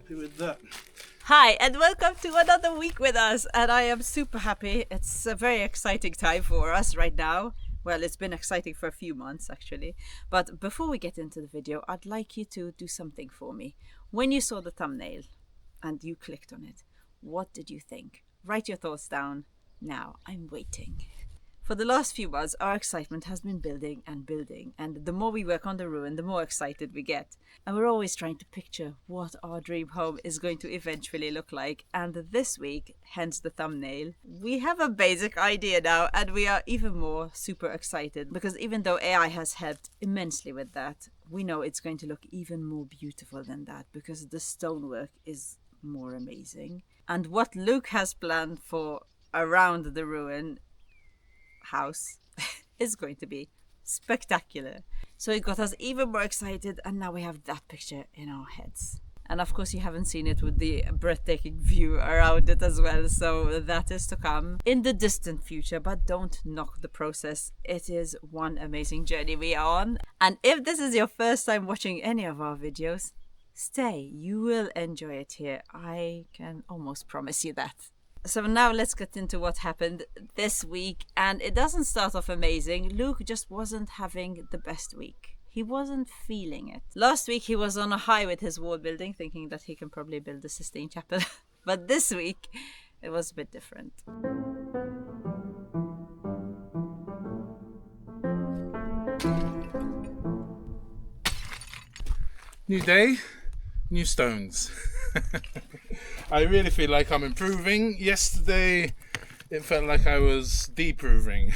happy with that. Hi and welcome to another week with us, and I am super happy. It's a very exciting time for us right now. Well, it's been exciting for a few months actually. But before we get into the video, I'd like you to do something for me. When you saw the thumbnail and you clicked on it, what did you think? Write your thoughts down now. I'm waiting. For the last few months, our excitement has been building and building, and the more we work on the ruin, the more excited we get. And we're always trying to picture what our dream home is going to eventually look like. And this week, hence the thumbnail, we have a basic idea now, and we are even more super excited because even though AI has helped immensely with that, we know it's going to look even more beautiful than that because the stonework is more amazing. And what Luke has planned for around the ruin house is going to be spectacular. So it got us even more excited, and now we have that picture in our heads. And of course you haven't seen it with the breathtaking view around it as well, so that is to come in the distant future. But don't knock the process. It is one amazing journey we are on, and if this is your first time watching any of our videos, stay, you will enjoy it here. I can almost promise you that. So now let's get into what happened this week, and it doesn't start off amazing. Luke just wasn't having the best week. He wasn't feeling it. Last week he was on a high with his wall building, thinking that he can probably build the Sistine Chapel. But this week it was a bit different. New day, new stones. I really feel like I'm improving. Yesterday it felt like I was deproving.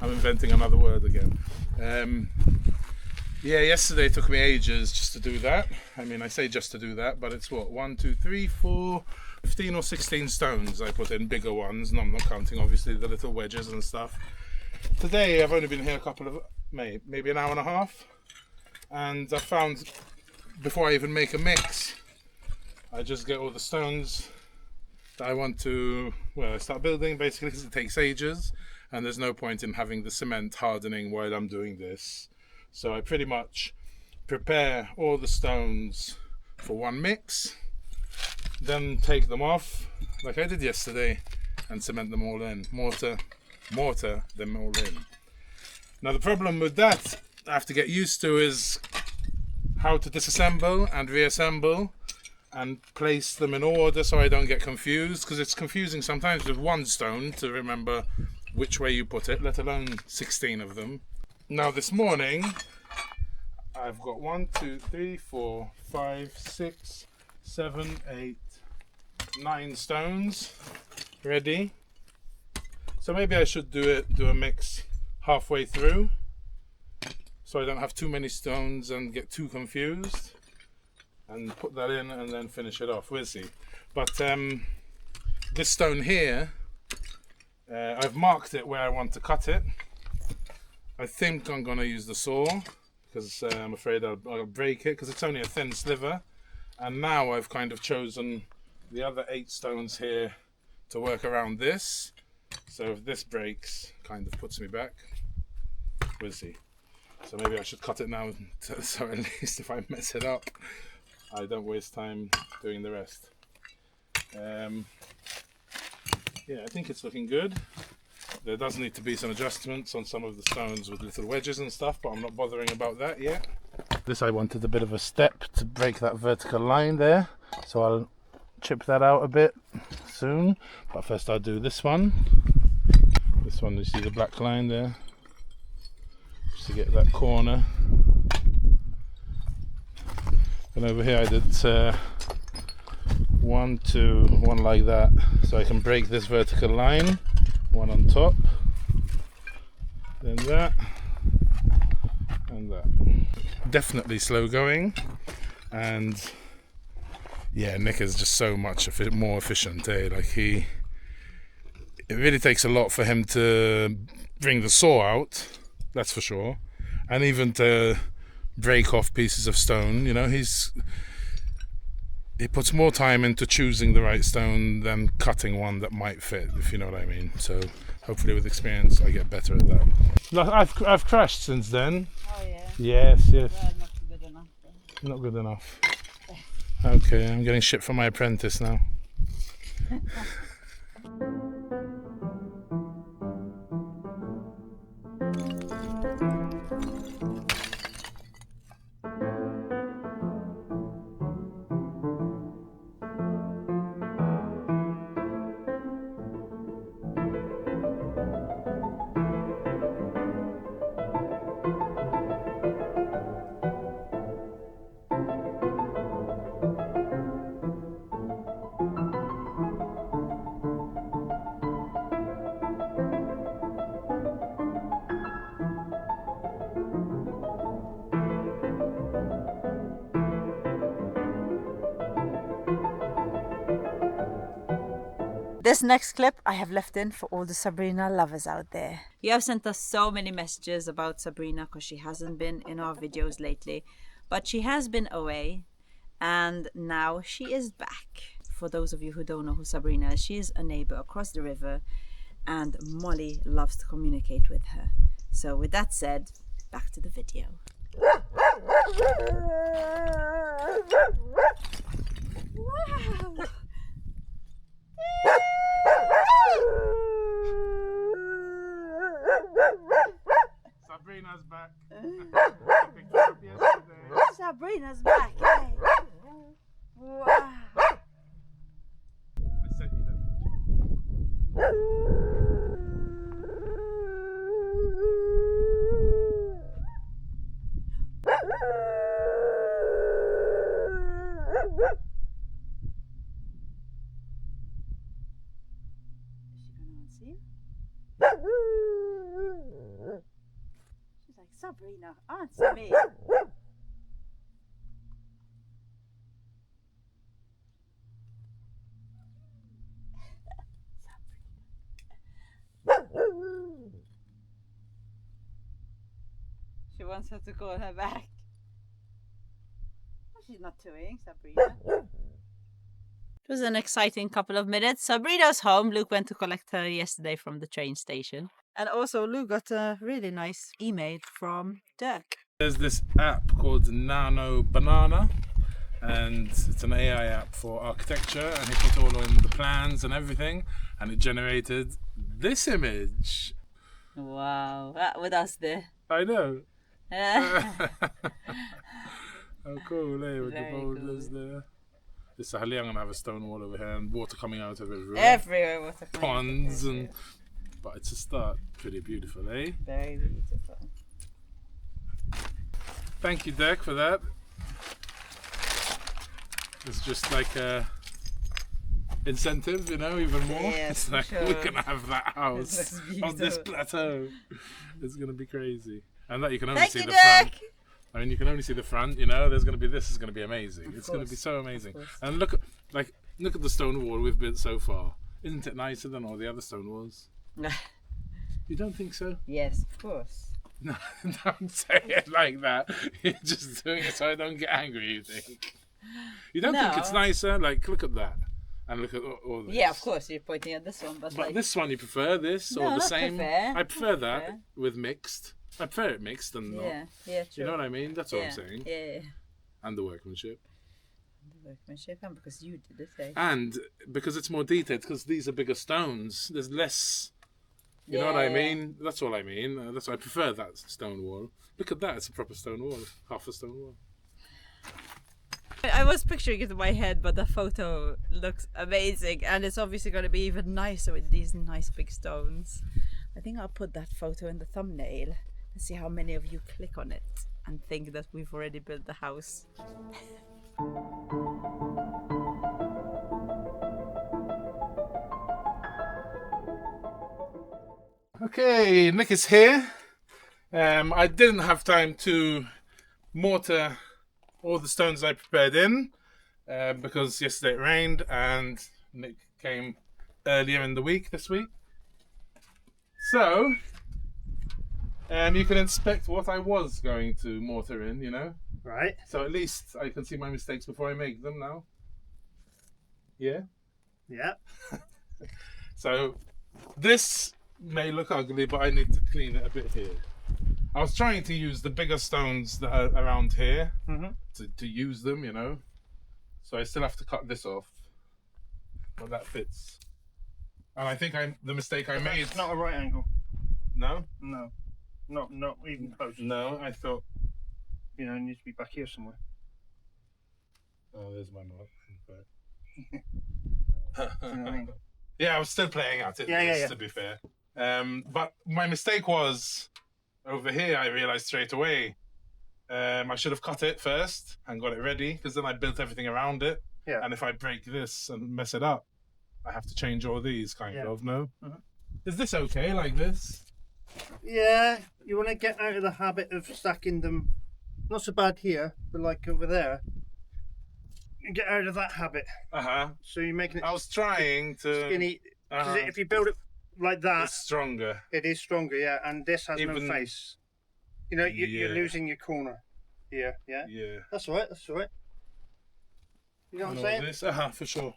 I'm inventing another word again. Yeah, yesterday took me ages just to do that. I mean, I say just to do that, but it's what, 1, 2, 3, 4, 15 or 16 stones I put in, bigger ones, and I'm not counting obviously the little wedges and stuff. Today I've only been here a couple of, maybe an hour and a half, and I found, before I even make a mix, I just get all the stones that I want to, I start building basically, because it takes ages and there's no point in having the cement hardening while I'm doing this. So I pretty much prepare all the stones for one mix, then take them off like I did yesterday and cement them all in, mortar them all in. Now the problem with that I have to get used to is how to disassemble and reassemble and place them in order so I don't get confused, because it's confusing sometimes with one stone to remember which way you put it, let alone 16 of them. Now this morning I've got 1, 2, 3, 4, 5, 6, 7, 8, 9 stones ready. So maybe I should do a mix halfway through, so I don't have too many stones and get too confused, and put that in and then finish it off. We'll see. But this stone here, I've marked it where I want to cut it. I think I'm going to use the saw because I'm afraid I'll break it, because it's only a thin sliver. And now I've kind of chosen the other 8 stones here to work around this. So if this breaks, kind of puts me back. We'll see. So maybe I should cut it now, so at least if I mess it up, I don't waste time doing the rest. Yeah, I think it's looking good. There does need to be some adjustments on some of the stones with little wedges and stuff, but I'm not bothering about that yet. This, I wanted a bit of a step to break that vertical line there, so I'll chip that out a bit soon. But first I'll do this one. This one, you see the black line there, just to get that corner. And over here I did 1, 2, 1 like that, so I can break this vertical line, 1 on top, then that, and that. Definitely slow going, and yeah, Nick is just so much more efficient, like it really takes a lot for him to bring the saw out, that's for sure, and even to break off pieces of stone. You know, he puts more time into choosing the right stone than cutting one that might fit, if you know what I mean. So hopefully with experience I get better at that. I've crashed since then. Oh yeah? Yes. Well, not good enough. Not good enough. Okay, I'm getting shit from my apprentice now. This next clip I have left in for all the Sabrina lovers out there. You have sent us so many messages about Sabrina because she hasn't been in our videos lately, but she has been away and now she is back. For those of you who don't know who Sabrina is, she is a neighbor across the river and Molly loves to communicate with her. So with that said, back to the video. Wow! Sabrina's back. Picked her up yesterday. Sabrina's back. Hey. Wow. I sent you that. Is she gonna answer you? She's like, Sabrina, answer me. She wants her to call her back. Oh, she's not doing, Sabrina. It was an exciting couple of minutes. Sabrina's home. Luke went to collect her yesterday from the train station. And also Luke got a really nice email from Dirk. There's this app called Nano Banana, and it's an AI app for architecture, and he put all in the plans and everything, and it generated this image. Wow, with us there. I know. Very How cool, eh? With the cool. boulders there. This is Haliang and have a stone wall over here and water coming out of everywhere. Everywhere water. Ponds and... But it's a start. Pretty beautiful, eh? Very beautiful. Thank you, Dirk, for that. It's just like a incentive, you know, even more. Yes, it's like, sure. we're going to have that house This looks on this beautiful. plateau. It's going to be crazy. And that you can only Thank see you, the Dirk. front. I mean, you can only see the front, you know, there's going to be, this is going to be amazing. It's going to be so amazing. And look at the stone wall we've built so far. Isn't it nicer than all the other stone walls? You don't think so? Yes, of course. No, don't say it like that. You're just doing it so I don't get angry, you think. You don't think it's nicer? Like, look at that. And look at all this. Yeah, of course, you're pointing at this one. But like, this one, you prefer this or the not same? prefer. I prefer that Prefer. with mixed. I prefer it mixed and not. yeah, true. You know what I mean? That's what I'm saying. Yeah. And the workmanship. The workmanship, and because you did it, eh? And because it's more detailed, because these are bigger stones, there's less. You know what I mean? That's all I mean. That's why I prefer that stone wall. Look at that, it's a proper stone wall. Half a stone wall. I was picturing it in my head, but the photo looks amazing, and it's obviously going to be even nicer with these nice big stones. I think I'll put that photo in the thumbnail and see how many of you click on it and think that we've already built the house. Okay, Nick is here. I didn't have time to mortar all the stones I prepared in because yesterday it rained and Nick came earlier in the week this week. So, you can inspect what I was going to mortar in, you know? Right. So at least I can see my mistakes before I make them now. Yeah? Yeah. So, this may look ugly, but I need to clean it a bit here. I was trying to use the bigger stones that are around here to use them, you know. So I still have to cut this off. But that fits. And I think the mistake I made. It's not a right angle. No? No. Not even close. No, I thought. You know, it needs to be back here somewhere. Oh, there's my knot. You know what I mean? Yeah, I was still playing at it. Yeah. To be fair. But my mistake was over here. I realized straight away. I should have cut it first and got it ready, because then I built everything around it. Yeah. And if I break this and mess it up, I have to change all these kind of. No. Is this okay like this? Yeah, you want to get out of the habit of stacking them. Not so bad here, but like over there. You get out of that habit. So you're making it. I was trying to. Skinny. 'Cause if you build it like that, it's stronger. it is stronger. Yeah, and this has no face. You know, you're losing your corner here. Yeah. Yeah. That's all right. That's all right. You know what I'm saying? This, for sure.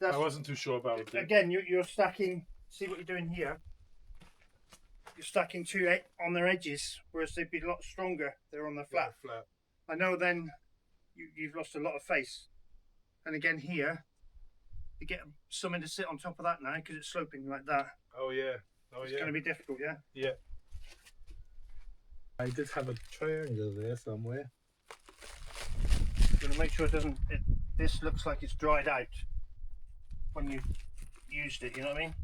That's, I wasn't too sure about it. again, you're stacking. See what you're doing here. You're stacking two on their edges, whereas they'd be a lot stronger. They're on the flat. I know. Then you've lost a lot of face. And again here, you get something to sit on top of that now because it's sloping like that. Oh yeah. It's going to be difficult, yeah. Yeah. I did have a triangle there somewhere. You're going to make sure it doesn't. This looks like it's dried out when you used it. You know what I mean?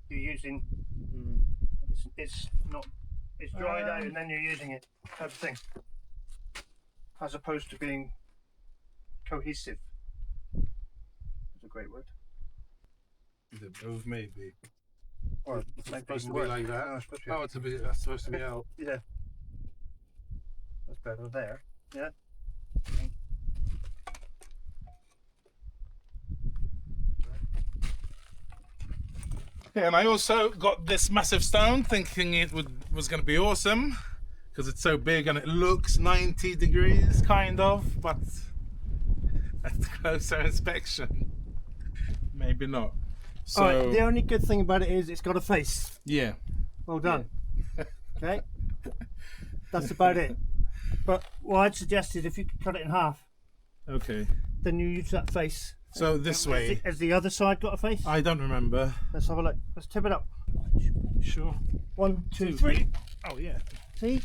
You're using. It's not. It's dried out and then you're using it, type of thing. As opposed to being cohesive. That's a great word. The move maybe. Or it's supposed to be like that. No, it's supposed to be. That's supposed to be out. Yeah. That's better there. Yeah. Yeah, and I also got this massive stone, thinking it was going to be awesome, because it's so big and it looks 90 degrees, kind of, but at closer inspection, maybe not. So Alright, the only good thing about it is it's got a face. yeah. Well done. Okay. That's about it. But what I'd suggest is if you could cut it in half, Okay. then you use that face. So this way. Has the other side got a face? I don't remember. Let's have a look. Let's tip it up. Sure. 1, 2, 3. Oh yeah. See?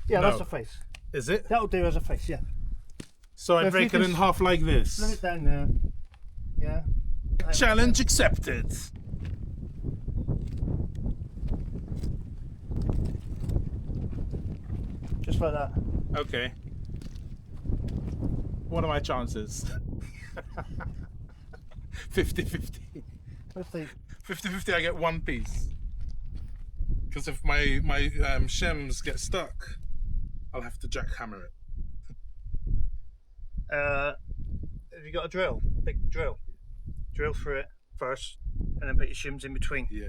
Yeah, No. that's a face. Is it? That'll do as a face, yeah. So I if break you it can in half like Slim this. it down there. Yeah. Challenge accepted. Just like that. Okay. What are my chances? 50-50. Let's see. 50-50 I get one piece. Because if my shims get stuck, I'll have to jackhammer it. Have you got a drill? Big drill. Drill through it first, and then put your shims in between. Yeah.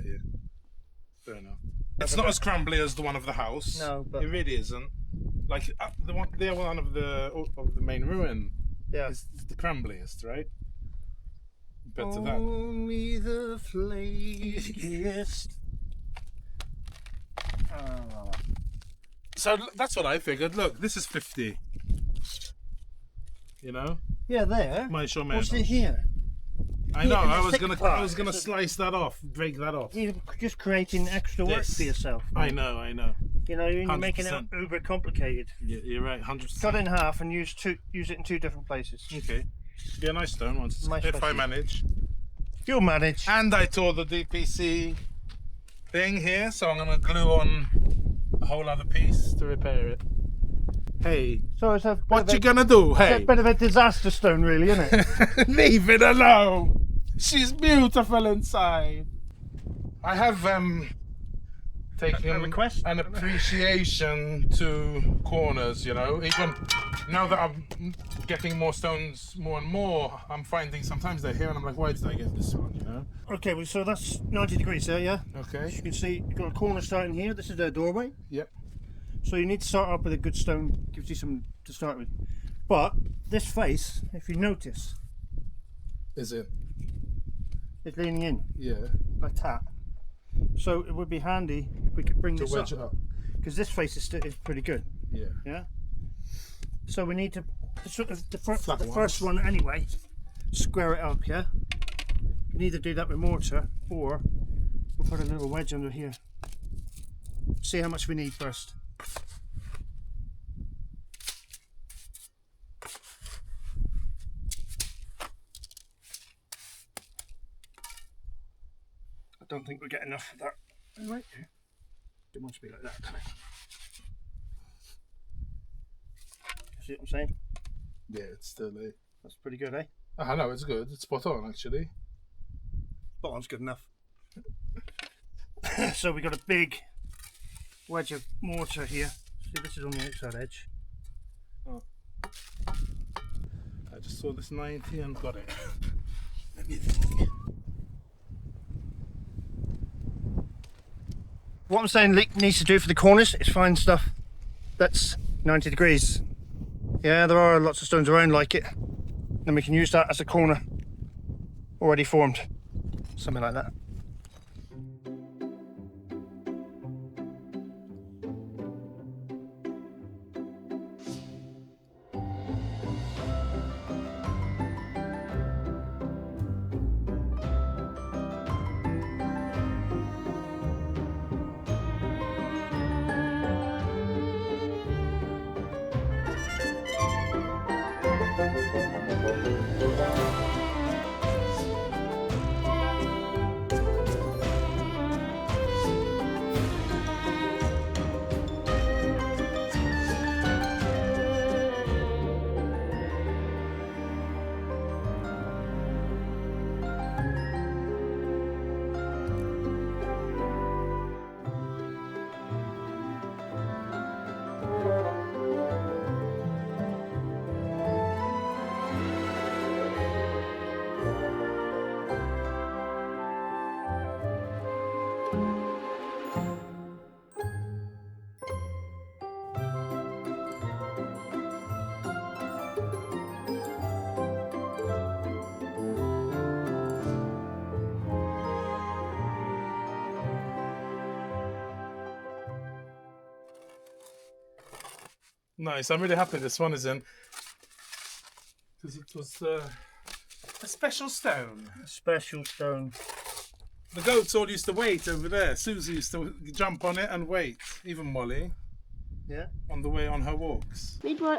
Fair enough. It's not as crumbly as the one of the house. No, but it really isn't. Like the one of the main ruin. yeah. Is the crumbliest, right? Compared to that. Only the flakiest. So that's what I figured. Look, this is 50. You know, Yeah, there. my show What's it here? I know. Yeah, I the was thick gonna part. slice that off, break that off. You're just creating extra work This. for yourself. I know. You know, you're making it 100%. uber complicated. Yeah, you're right. 100%. Cut it in half and use it in two different places. Okay. Be a nice stone once, Nice if I specimen. manage. You'll manage. And I tore the DPC thing here, so I'm gonna glue on a whole other piece to repair it. Hey, So it's a bit what of you a, gonna do? it's Hey, a bit of a disaster stone, really, isn't it? leave it alone. She's beautiful inside. I have taken A request? an appreciation to corners, you know. Even now that I'm getting more stones more and more, I'm finding sometimes they're here and I'm like, why did I get this one, you know? Okay, well, so that's 90 degrees there, yeah? As Okay. you can see, you've got a corner starting here. This is their doorway. Yep. So you need to start off with a good stone, gives you some to start with. But this face, if you notice, Is it? is leaning in Yeah. like that. So it would be handy if we could bring To this wedge up, it up. because this face is pretty good. Yeah. Yeah. So we need to sort of the Flat first ones. one anyway, square it up, yeah? You can either do that with mortar or we'll put a little wedge under here. See how much we need first. I don't think we'll get enough of that. Right. It wants to be like that, doesn't it? See what I'm saying? Yeah, it's still a... That's pretty good, eh? I know, it's good. It's spot on, actually. Bottom's good enough. So we got a big wedge of mortar here. See, this is on the outside edge. I just saw this 90 and got it. Let me think. What I'm saying Leek needs to do for the corners is find stuff that's 90 degrees. Yeah, there are lots of stones around like it. Then we can use that as a corner already formed. Something like that. Nice, I'm really happy this one is in. Because it was a special stone. A special stone. The goats all used to wait over there. Susie used to jump on it and wait. Even Molly. Yeah. On the way on her walks. Meatball,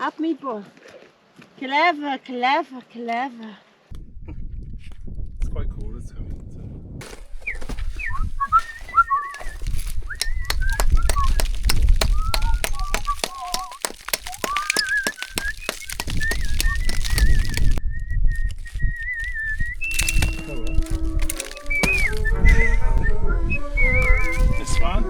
up meatball. Clever, clever, clever. It's quite cool, isn't it? This one.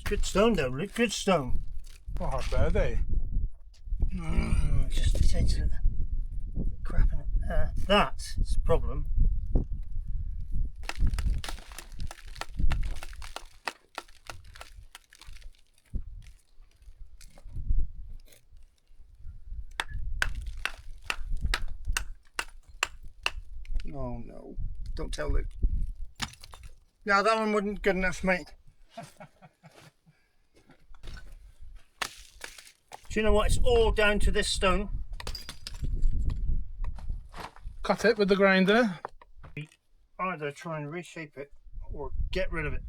Good stone though, Luke. Good stone. Not half bad, eh? Just the edge of the crap in it. That's the problem. Oh no, don't tell Luke. No, that one wasn't good enough, mate. Do you know what? It's all down to this stone. Cut it with the grinder. Either try and reshape it or get rid of it.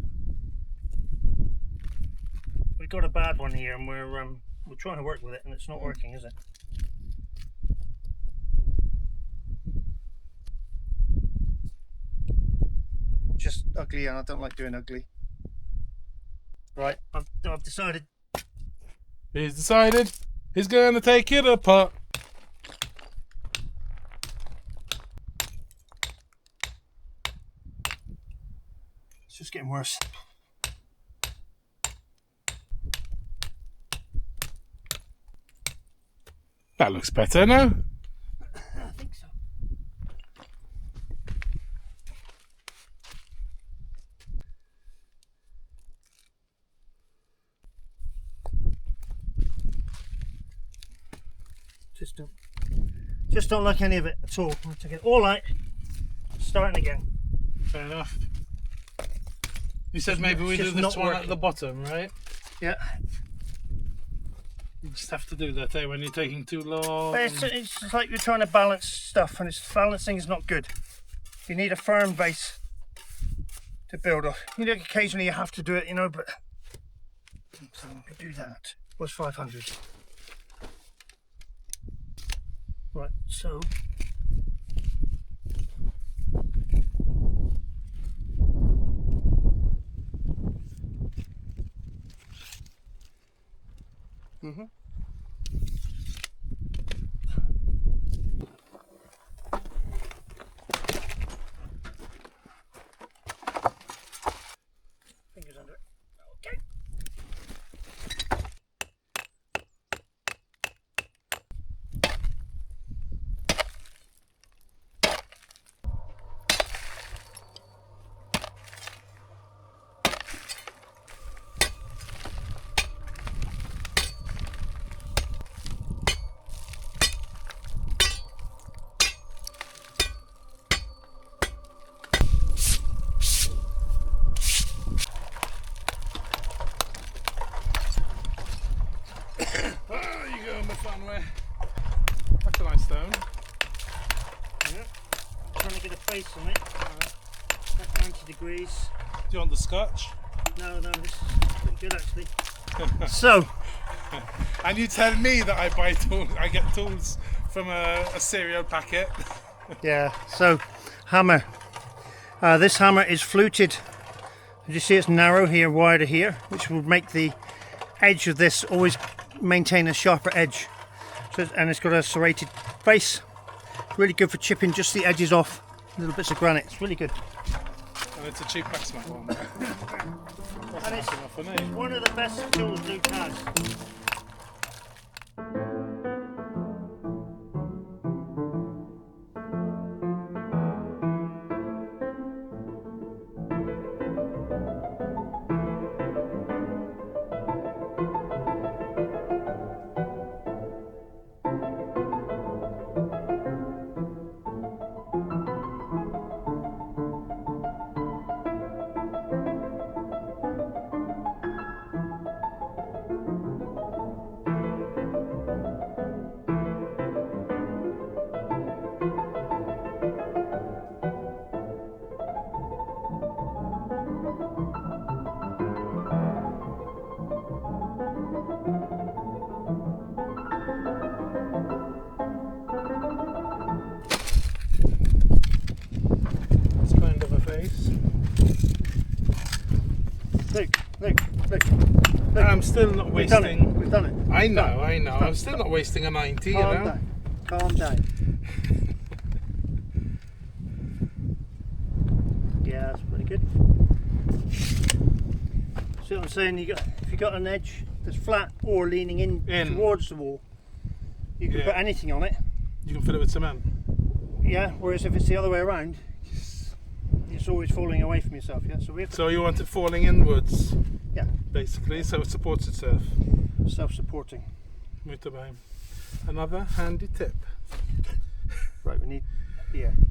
We've got a bad one here and we're trying to work with it and it's not working, is it? Just ugly, and I don't like doing ugly. Right, I've decided. He's decided he's going to take it apart. It's just getting worse. That looks better now. I think so. Just don't like any of it at all. I'll take it all out. Starting again. Fair enough. You said maybe we do this one at the bottom, right? Yeah. You just have to do that, eh? When you're taking too long. But it's like you're trying to balance stuff, and balancing is not good. You need a firm base to build off. You know, occasionally you have to do it, you know, but so do that. What's 500? Right, so fingers under it. Okay. That's a nice stone. Yeah. Trying to get a face on it. At 90 degrees. Do you want the scotch? No, this is pretty good actually. So, And you tell me that I buy tools, I get tools from a cereal packet. yeah, so hammer. This hammer is fluted. Did you see it's narrow here, wider here, which will make the edge of this always maintain a sharper edge. So, and it's got a serrated face. Really good for chipping just the edges off little bits of granite. It's really good. And it's a cheap Paxman one. And it's enough for me. one of the best tools Luke has. Look. I'm still not wasting. We've done it. I know. I'm still not wasting a 90, you know. Calm down. Yeah, that's pretty good. See what I'm saying? If you've you've got an edge that's flat or leaning in towards the wall, you can put anything on it. You can fill it with cement. Yeah, whereas if it's the other way around, it's always falling away from yourself. Yeah, so we have to, So you want it falling inwards, yeah, basically, so it supports itself. self-supporting. Muito bem. Another handy tip. Right, we need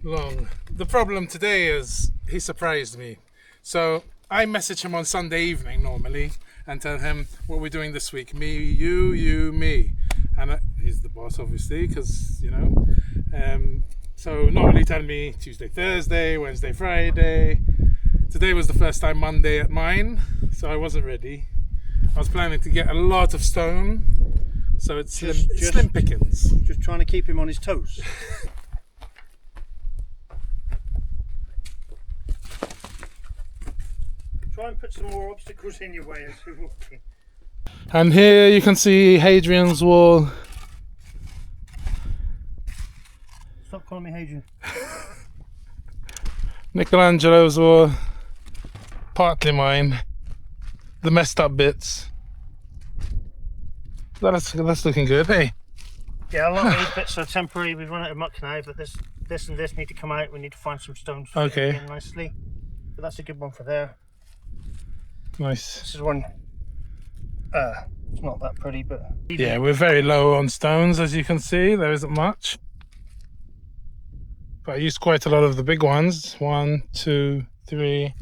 Long. The problem today is he surprised me. So I message him on Sunday evening normally and tell him what we're doing this week. Me, you, me. And he's the boss, obviously, because, you know. So normally tell me Tuesday, Thursday, Wednesday, Friday. Today was the first time Monday at mine, so I wasn't ready. I was planning to get a lot of stone, so it's slim pickings. just trying to keep him on his toes. Try and put some more obstacles in your way as we're walking. And here you can see Hadrian's Wall. Stop calling me Hadrian. Michelangelo's Wall. Partly mine. The messed up bits. That's looking good, hey? Yeah, a lot of these bits are temporary. We've run out of muck now, but this and this need to come out. We need to find some stones to fit in nicely. But that's a good one for there. Nice. This is one. It's not that pretty, but Yeah, we're very low on stones, as you can see. There isn't much. But I used quite a lot of the big ones. 1, 2, 3,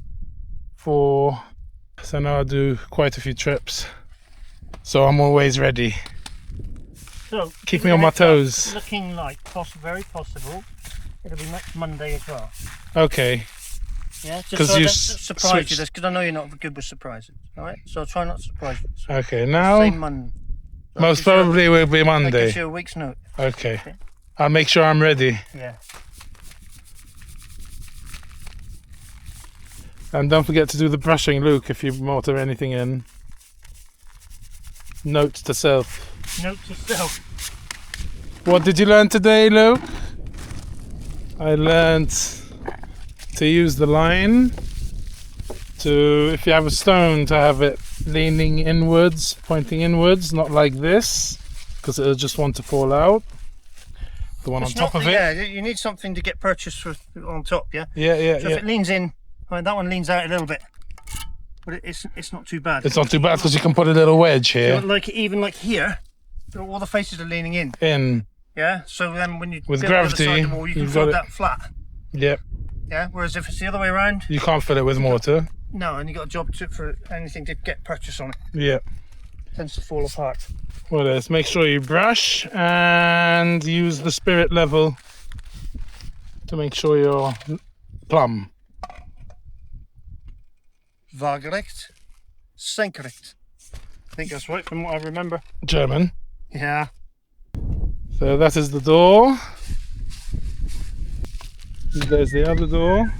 4. So now I'll do quite a few trips. So I'm always ready. so Keep me on my toes. Looking like very possible. It'll be next Monday as well. Okay. Yeah, just 'Cause so I you don't surprise switched- you this, because I know you're not good with surprises. All right, so I'll try not to surprise you. So Okay, say now Monday. So most probably will be That Monday. gives you a week's notice. Okay. I'll make sure I'm ready. Yeah. And don't forget to do the brushing, Luke, if you mortar anything in. Note to self. Note to self. What did you learn today, Luke? I learned to use the line to, if you have a stone, to have it leaning inwards, pointing inwards, not like this, because it'll just want to fall out. The one on top of it. Yeah, you need something to get purchased for on top. Yeah. Yeah, So if it leans in, I mean, that one leans out a little bit, but it's not too bad. It's not too bad because you can put a little wedge here. Like even like here, all the faces are leaning in. Yeah. So then when you With build the other gravity, side of the wall, you can you've fill got that flat. Yep. Yeah. Whereas if it's the other way around, You can't fill it with mortar. no, and you got a job for anything to get purchase on it. Yep. Tends to fall apart. Well, let's make sure you brush and use the spirit level to make sure you're plumb. Waagerecht, senkrecht. I think that's right from what I remember. German. Yeah. So that is the door. There's the other door.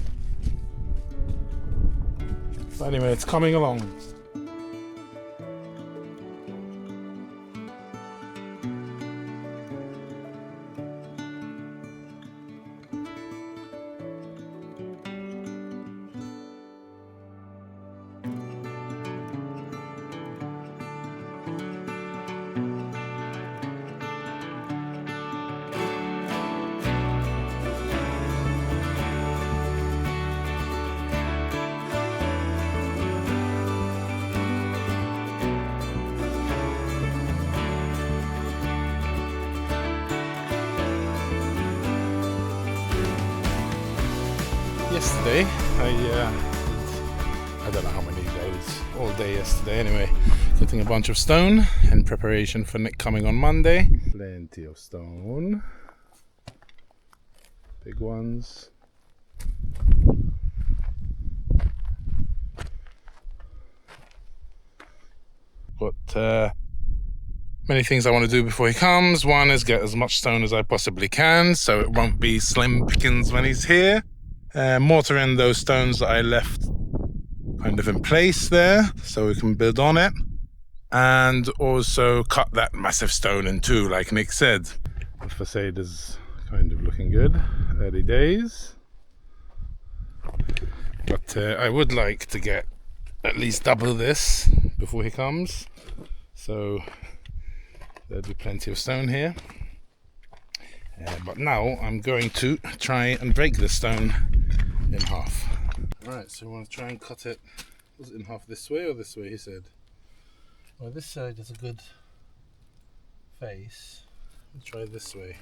But anyway, it's coming along. Yesterday, I don't know how many days, all day yesterday anyway, cutting a bunch of stone in preparation for Nick coming on Monday. Plenty of stone, big ones. Got many things I want to do before he comes. One is get as much stone as I possibly can so it won't be slim pickings when he's here. Mortar in those stones that I left kind of in place there so we can build on it, and also cut that massive stone in two like Nick said. The facade is kind of looking good, early days, but I would like to get at least double this before he comes, so there'll be plenty of stone here. But now I'm going to try and break the stone in half. Alright, so we want to try and cut it. Was it in half this way or this way, he said? Well, this side has a good face. We'll try this way.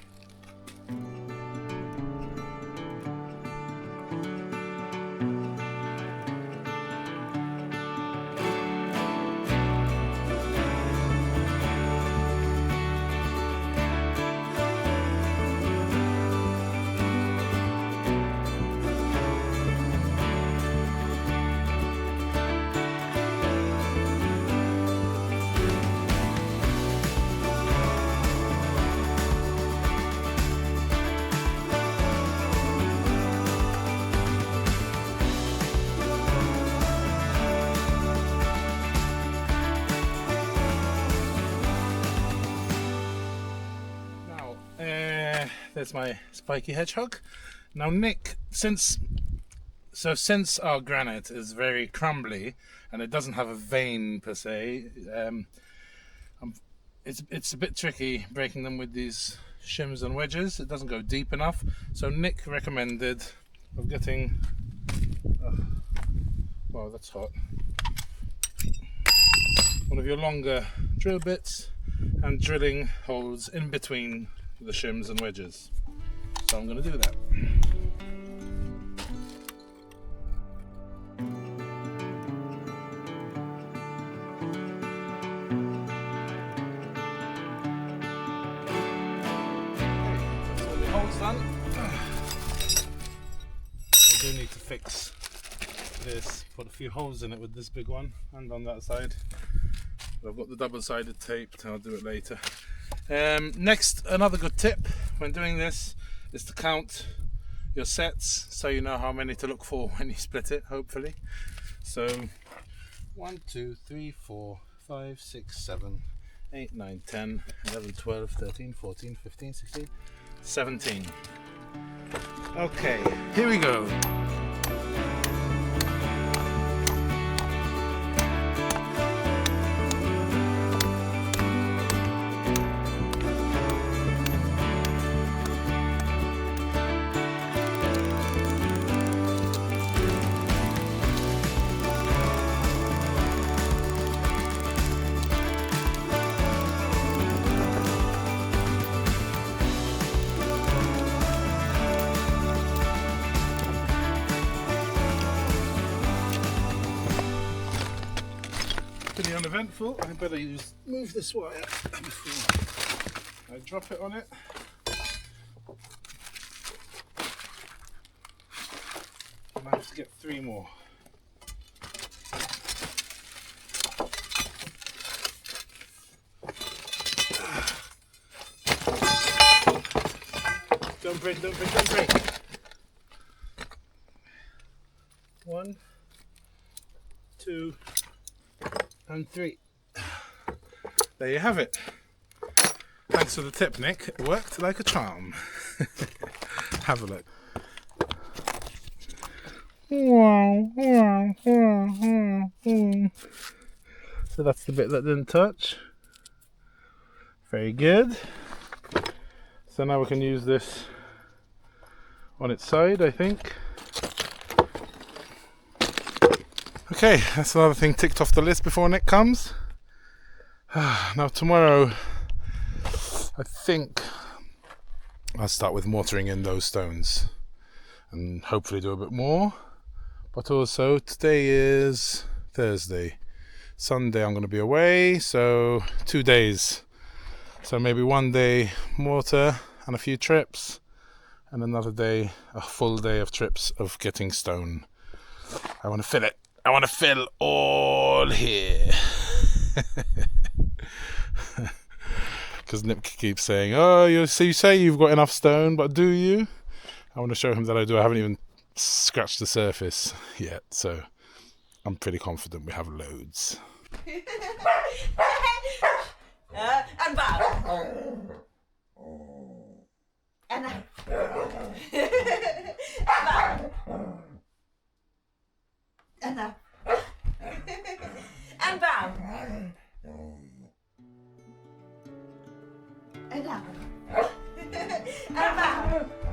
There's my spiky hedgehog. Now Nick, since our granite is very crumbly and it doesn't have a vein per se, it's a bit tricky breaking them with these shims and wedges. It doesn't go deep enough. So Nick recommended of getting, wow, that's hot, one of your longer drill bits and drilling holes in between the shims and wedges. So I'm going to do that. That's all the holes done. I do need to fix this, put a few holes in it with this big one and on that side. But I've got the double-sided tape, I'll do it later. Next, another good tip when doing this is to count your sets so you know how many to look for when you split it, hopefully. So 1, 2, 3, 4, 5, 6, 7, 8, 9, 10, 11, 12, 13, 14, 15, 16, 17. Okay, here we go. Pretty uneventful. I better move this wire before I drop it on it. And I have to get 3 more. Don't break, don't break, don't break. 1, 2, and 3. There you have it. Thanks for the tip, Nick. It worked like a charm. Have a look. So that's the bit that didn't touch. Very good. So now we can use this on its side, I think. Okay, that's another thing ticked off the list before Nick comes. Now tomorrow, I think I'll start with mortaring in those stones and hopefully do a bit more. But also, today is Thursday. Sunday I'm going to be away, so 2 days. So maybe 1 day mortar and a few trips, and another day, a full day of trips of getting stone. I want to fill it. I want to fill all here. Because Nick keeps saying, oh, you say you've got enough stone, but do you? I want to show him that I do. I haven't even scratched the surface yet, so I'm pretty confident we have loads. And bow. And bow. And bow. And bow. Yeah.